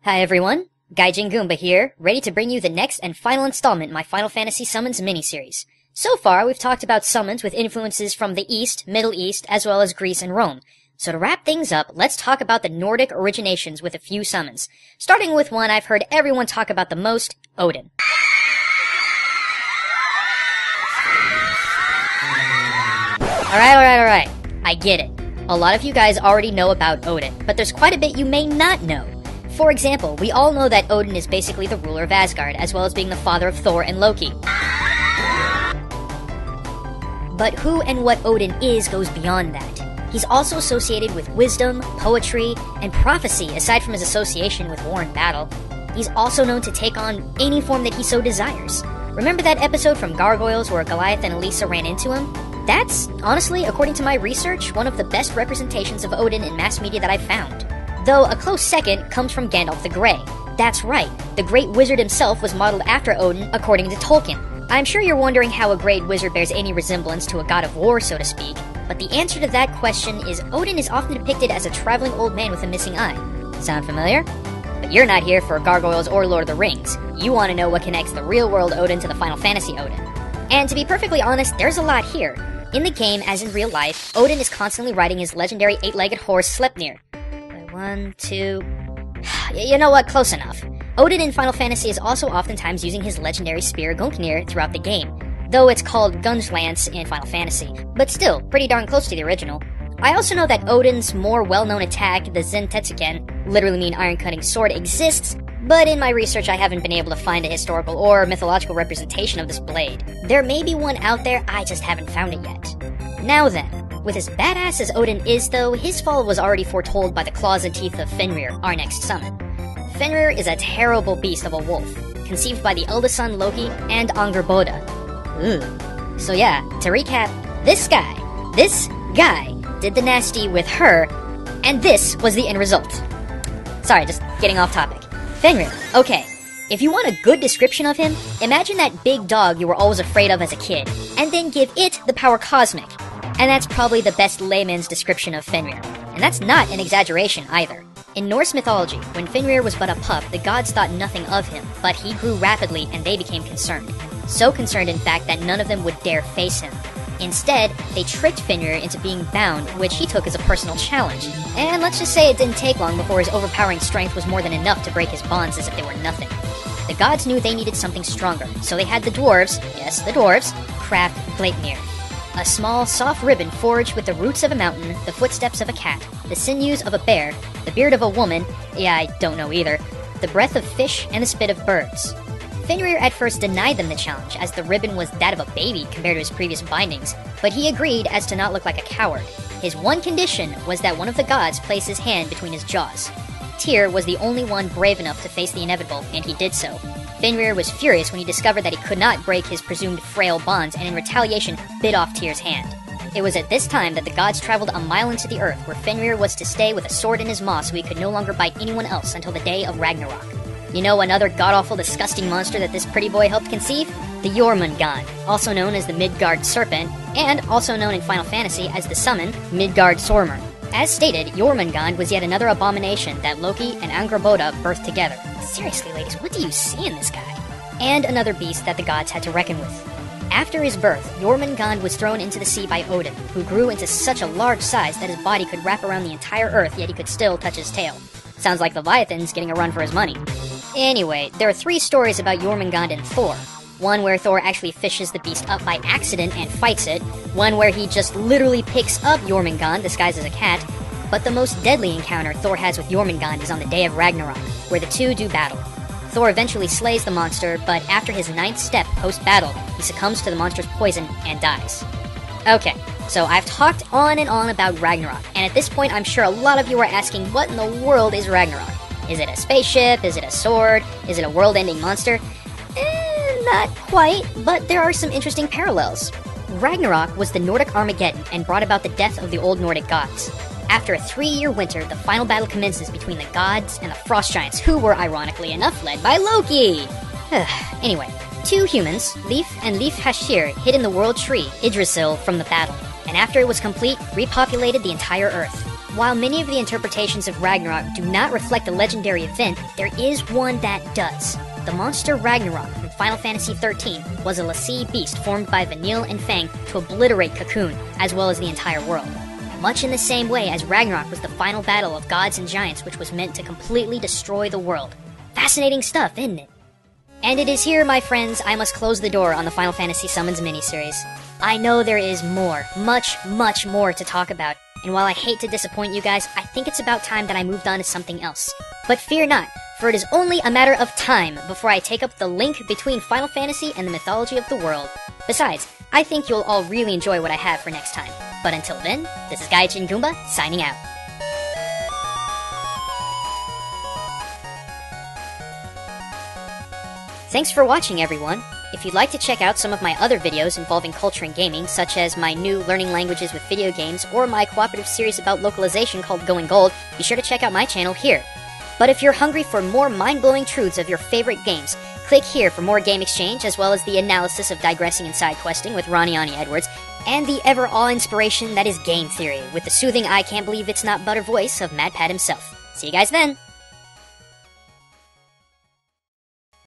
Hi everyone, Gaijin Goomba here, ready to bring you the next and final installment in my Final Fantasy Summons miniseries. So far, we've talked about summons with influences from the East, Middle East, as well as Greece and Rome. So to wrap things up, let's talk about the Nordic originations with a few summons. Starting with one I've heard everyone talk about the most, Odin. Alright. I get it. A lot of you guys already know about Odin, but there's quite a bit you may not know. For example, we all know that Odin is basically the ruler of Asgard, as well as being the father of Thor and Loki. But who and what Odin is goes beyond that. He's also associated with wisdom, poetry, and prophecy aside from his association with war and battle. He's also known to take on any form that he so desires. Remember that episode from Gargoyles where Goliath and Elisa ran into him? That's, honestly, according to my research, one of the best representations of Odin in mass media that I've found. Though a close second comes from Gandalf the Grey. That's right, the great wizard himself was modeled after Odin according to Tolkien. I'm sure you're wondering how a great wizard bears any resemblance to a god of war, so to speak, but the answer to that question is Odin is often depicted as a traveling old man with a missing eye. Sound familiar? But you're not here for Gargoyles or Lord of the Rings. You want to know what connects the real-world Odin to the Final Fantasy Odin. And to be perfectly honest, there's a lot here. In the game, as in real life, Odin is constantly riding his legendary 8-legged horse Sleipnir. 1, 2... You know what? Close enough. Odin in Final Fantasy is also oftentimes using his legendary spear Gungnir throughout the game, though it's called Gunslance in Final Fantasy, but still, pretty darn close to the original. I also know that Odin's more well-known attack, the Zentetsuken, literally mean iron-cutting sword, exists, but in my research I haven't been able to find a historical or mythological representation of this blade. There may be one out there, I just haven't found it yet. Now then, with as badass as Odin is though, his fall was already foretold by the claws and teeth of Fenrir, our next summon. Fenrir is a terrible beast of a wolf, conceived by the eldest son Loki and Angrboda. Ugh. So yeah, to recap, this guy did the nasty with her, and this was the end result. Sorry, just getting off topic. Fenrir, okay, if you want a good description of him, imagine that big dog you were always afraid of as a kid, and then give it the power cosmic. And that's probably the best layman's description of Fenrir. And that's not an exaggeration either. In Norse mythology, when Fenrir was but a pup, the gods thought nothing of him, but he grew rapidly and they became concerned. So concerned, in fact, that none of them would dare face him. Instead, they tricked Fenrir into being bound, which he took as a personal challenge. And let's just say it didn't take long before his overpowering strength was more than enough to break his bonds as if they were nothing. The gods knew they needed something stronger, so they had the dwarves, yes, the dwarves, craft Gleipnir. A small, soft ribbon forged with the roots of a mountain, the footsteps of a cat, the sinews of a bear, the beard of a woman, yeah, I don't know either, the breath of fish, and the spit of birds. Fenrir at first denied them the challenge, as the ribbon was that of a baby compared to his previous bindings, but he agreed as to not look like a coward. His one condition was that one of the gods place his hand between his jaws. Tyr was the only one brave enough to face the inevitable, and he did so. Fenrir was furious when he discovered that he could not break his presumed frail bonds, and in retaliation bit off Tyr's hand. It was at this time that the gods traveled a mile into the earth, where Fenrir was to stay with a sword in his maw so he could no longer bite anyone else until the day of Ragnarok. You know another god-awful disgusting monster that this pretty boy helped conceive? The Jormungand, also known as the Midgard Serpent, and also known in Final Fantasy as the summon Midgard Sormr. As stated, Jormungand was yet another abomination that Loki and Angrboda birthed together. Seriously, ladies, what do you see in this guy? And another beast that the gods had to reckon with. After his birth, Jormungand was thrown into the sea by Odin, who grew into such a large size that his body could wrap around the entire earth, yet he could still touch his tail. Sounds like Leviathan's getting a run for his money. Anyway, there are 3 stories about Jormungand and Thor. One where Thor actually fishes the beast up by accident and fights it. One where he just literally picks up Jormungand disguised as a cat. But the most deadly encounter Thor has with Jormungand is on the day of Ragnarok, where the two do battle. Thor eventually slays the monster, but after his 9th step post-battle, he succumbs to the monster's poison and dies. Okay, so I've talked on and on about Ragnarok, and at this point I'm sure a lot of you are asking, what in the world is Ragnarok? Is it a spaceship? Is it a sword? Is it a world-ending monster? Not quite, but there are some interesting parallels. Ragnarok was the Nordic Armageddon and brought about the death of the old Nordic gods. After a 3-year winter, the final battle commences between the gods and the frost giants, who were, ironically enough, led by Loki. Anyway, 2 humans, Leif and Leif Hashir, hid in the world tree, Yggdrasil, from the battle, and after it was complete, repopulated the entire earth. while many of the interpretations of Ragnarok do not reflect a legendary event, there is one that does. The monster Ragnarok from Final Fantasy XIII was a Lassie beast formed by Vanille and Fang to obliterate Cocoon, as well as the entire world. Much in the same way as Ragnarok was the final battle of gods and giants which was meant to completely destroy the world. Fascinating stuff, isn't it? And it is here, my friends, I must close the door on the Final Fantasy Summons miniseries. I know there is more, much more to talk about, and while I hate to disappoint you guys, I think it's about time that I moved on to something else. But fear not, for it is only a matter of time before I take up the link between Final Fantasy and the mythology of the world. Besides, I think you'll all really enjoy what I have for next time. But until then, this is Gaijin Goomba, signing out. Thanks for watching, everyone. If you'd like to check out some of my other videos involving culture and gaming, such as my new Learning Languages with Video Games or my cooperative series about localization called Going Gold, be sure to check out my channel here. But if you're hungry for more mind-blowing truths of your favorite games, click here for more game exchange, as well as the analysis of digressing and side questing with Ronnie Edwards, and the ever-awe inspiration that is game theory, with the soothing I can't believe it's not butter voice of MadPat himself. See you guys then!